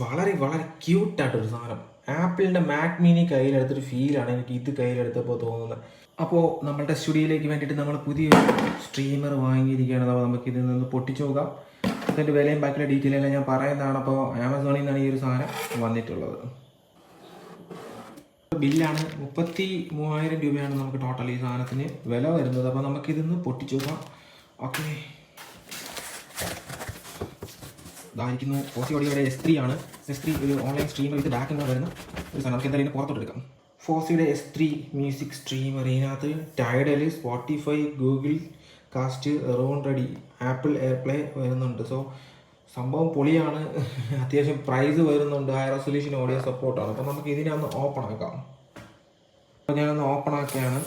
വളരെ വളരെ ക്യൂട്ടായിട്ടൊരു സാധനം. ആപ്പിളിൻ്റെ മാക് മിനി കയ്യിലെടുത്തൊരു ഫീലാണ് എനിക്ക് ഇത് കയ്യിലെടുത്തപ്പോൾ തോന്നുന്നത്. അപ്പോൾ നമ്മളുടെ സ്റ്റുഡിയോയിലേക്ക് വേണ്ടിയിട്ട് നമ്മൾ പുതിയൊരു സ്ട്രീമർ വാങ്ങിയിരിക്കുകയാണ്. അപ്പോൾ നമുക്ക് ഇതിൽ നിന്ന് പൊട്ടിച്ചു നോക്കാം. അതിൻ്റെ വിലയും ബാക്കിയുള്ള ഡീറ്റെയിൽ എല്ലാം ഞാൻ പറയുന്നതാണ്. അപ്പോൾ ആമസോണിൽ നിന്നാണ് ഈ ഒരു സാധനം വന്നിട്ടുള്ളത്. ബില്ലാണ് 33,000 രൂപയാണ് നമുക്ക് ടോട്ടൽ ഈ സാധനത്തിന് വില വരുന്നത്. അപ്പോൾ നമുക്കിതൊന്ന് പൊട്ടിച്ചു നോക്കാം. ഓക്കെ, ഇതായിരിക്കുന്നു ഫോസി ഓഡിയോയുടെ S3 ആണ്. S3 ഒരു ഓൺലൈൻ സ്ട്രീമർ. ഇത് ബാക്കിൽ നിന്ന് വരുന്ന ഒരു സാധനം. നമുക്ക് എന്തായാലും പുറത്തോട്ട് എടുക്കാം. ഫോസിയുടെ S3 മ്യൂസിക് സ്ട്രീമർ. ഇതിനകത്ത് Tidal, Spotify, Google Cast, Roon Ready, Apple AirPlay വരുന്നുണ്ട്. സോ സംഭവം പൊളിയാണ്. അത്യാവശ്യം പ്രൈസ് വരുന്നുണ്ട്. ഹൈ റെസൊല്യൂഷൻ ഓഡിയോ സപ്പോർട്ടാണ്. അപ്പോൾ നമുക്ക് ഇതിനെ ഒന്ന് ഓപ്പൺ ആക്കാം. അപ്പോൾ ഞാനൊന്ന് ഓപ്പൺ ആക്കിയാണ്.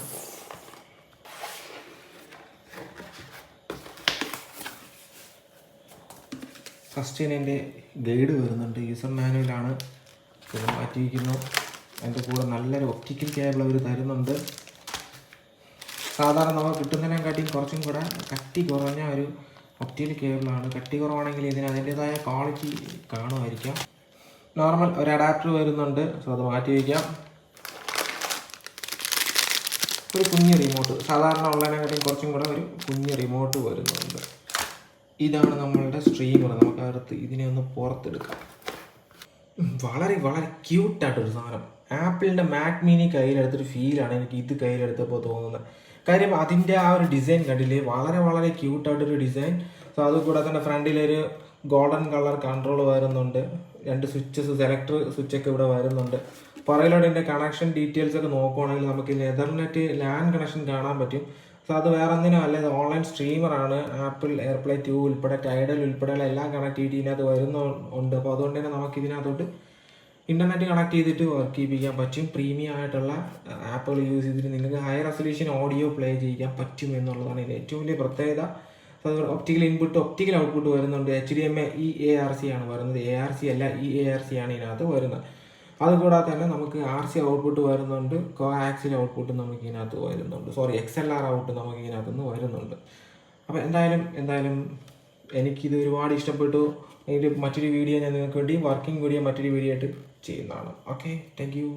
ഫസ്റ്റ് ഇതിൻ്റെ ഗൈഡ് വരുന്നുണ്ട്. യൂസർ മാനുവലാണ്. ഇത് മാറ്റി വയ്ക്കുന്നു. അതിൻ്റെ കൂടെ നല്ലൊരു ഒപ്റ്റിക്കൽ കേബിൾ അവർ തരുന്നുണ്ട്. സാധാരണ നമുക്ക് കിട്ടുന്നതിനെക്കാട്ടിയും കുറച്ചും കൂടെ കട്ടി കുറഞ്ഞ ഒരു ഒപ്റ്റിക്കൽ കേബിളാണ്. കട്ടി കുറവാണെങ്കിൽ ഇതിന് അതിൻ്റേതായ ക്വാളിറ്റി കാണുമായിരിക്കാം. നോർമൽ ഒരു അഡാപ്റ്റർ വരുന്നുണ്ട്. സോ അത് മാറ്റി വയ്ക്കാം. ഒരു കുഞ്ഞ് റിമോട്ട്, സാധാരണ ഉള്ളതിനെക്കാട്ടിയും കുറച്ചും കൂടെ ഒരു കുഞ്ഞ് റിമോട്ട് വരുന്നുണ്ട്. ഇതാണ് നമ്മളുടെ സ്ട്രീമർ. നമുക്ക് അടുത്ത് ഇതിനെ ഒന്ന് പുറത്തെടുക്കാം. വളരെ വളരെ ക്യൂട്ടായിട്ടൊരു സാധനം. ആപ്പിളിൻ്റെ മാക് മിനി കയ്യിലെടുത്തൊരു ഫീലാണ് എനിക്ക് ഇത് കയ്യിലെടുത്തപ്പോൾ തോന്നുന്നത്. കാര്യം അതിൻ്റെ ആ ഒരു ഡിസൈൻ കണ്ടില്ലേ, വളരെ വളരെ ക്യൂട്ടായിട്ടൊരു ഡിസൈൻ. സോ അതുകൂടെ തന്നെ ഫ്രണ്ടിലൊരു ഗോൾഡൻ കളർ കൺട്രോൾ വരുന്നുണ്ട്. 2 സ്വിച്ചസ്, സെലക്ടർ സ്വിച്ചൊക്കെ ഇവിടെ വരുന്നുണ്ട്. പുറകിലോട്ട് ഇതിൻ്റെ കണക്ഷൻ ഡീറ്റെയിൽസ് ഒക്കെ നോക്കുവാണെങ്കിൽ നമുക്ക് എതർനെറ്റ് ലാൻ കണക്ഷൻ കാണാൻ പറ്റും. സോ അത് വേറെ ഒന്നിനും അല്ല, ഇത് ഓൺലൈൻ സ്ട്രീമറാണ്. ആപ്പിൾ എയർപ്ലേ 2 ഉൾപ്പെടെ ടൈഡൽ ഉൾപ്പെടെയുള്ള എല്ലാ കണക്ടിവിറ്റി ഇതിനകത്ത് വരുന്നുണ്ട്. അപ്പോൾ അതുകൊണ്ട് തന്നെ നമുക്ക് ഇതിനകത്തോട്ട് ഇൻ്റർനെറ്റ് കണക്ട് ചെയ്തിട്ട് വർക്ക് ചെയ്യിപ്പിക്കാൻ പറ്റും. പ്രീമിയം ആയിട്ടുള്ള ആപ്പുകൾ യൂസ് ചെയ്തിട്ട് നിങ്ങൾക്ക് ഹൈ റെസൊല്യൂഷൻ ഓഡിയോ പ്ലേ ചെയ്യാൻ പറ്റും എന്നുള്ളതാണ് ഇതിൻ്റെ ഏറ്റവും വലിയ പ്രത്യേകത. ഒപ്റ്റിക്കൽ ഇൻപുട്ട്, ഒപ്റ്റിക്കൽ ഔട്ട്പുട്ട് വരുന്നുണ്ട്. HDMI EARC ആണ് വരുന്നത്. ARC അല്ല, EARC ആണ് ഇതിനകത്ത് വരുന്നത്. അതുകൂടാതെ തന്നെ നമുക്ക് RC ഔട്ട്പുട്ട് വരുന്നുണ്ട്. കോആക്സിൽ ഔട്ട്പുട്ട് നമുക്ക് ഇതിനകത്ത് വരുന്നുണ്ട്. XLR ഔട്ട് നമുക്ക് ഇതിനകത്ത് നിന്ന് വരുന്നുണ്ട്. അപ്പോൾ എന്തായാലും എനിക്കിത് ഒരുപാട് ഇഷ്ടപ്പെട്ടു. ഇതിൻ്റെ മറ്റൊരു വീഡിയോ ഞാൻ നിങ്ങൾക്ക് വേണ്ടി വർക്കിംഗ് വീഡിയോ മറ്റൊരു വീഡിയോ ആയിട്ട് ചെയ്യുന്നതാണ്. Okay, thank you.